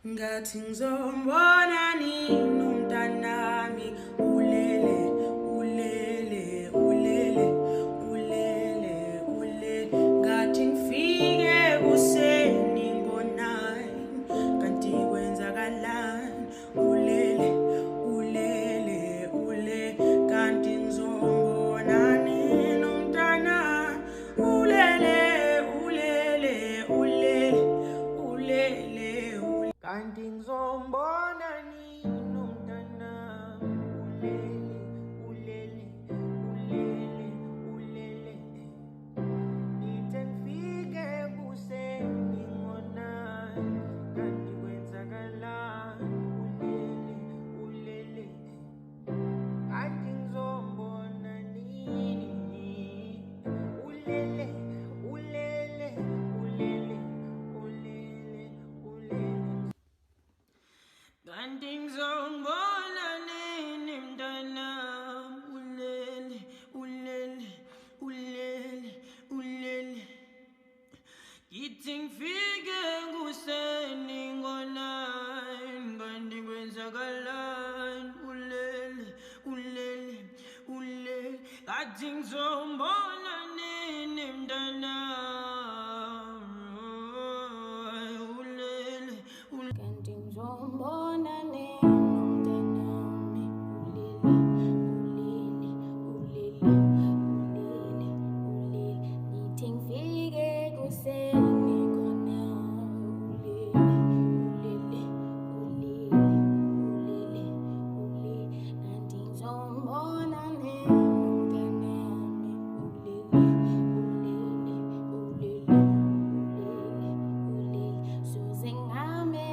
ngathi ngizombona nini umntanami ulele ulele ulele ulele ulele ngathi ngifike kuseni ngo-9 kanti kwenzakalani ulele ulele ulele kanti ngizombona nini umntanami ulele ulele ulele ulele kanti ngizombona nini umntanami ulele ulele ulele ulele nithe ngifike kuseni ngo-9 kanti kwenzakalani ulele ulele kanti ngizombona nini ulele ulele ulele ulele ulele kanti ngizongibona nini mntanami ulele ulele ulele ulele ngithi ngifike kuseni ngo-9 kanti kwenzakalani ulele ulele ulele ngathi ngizombona nini mntanami ulele kanti ngizombona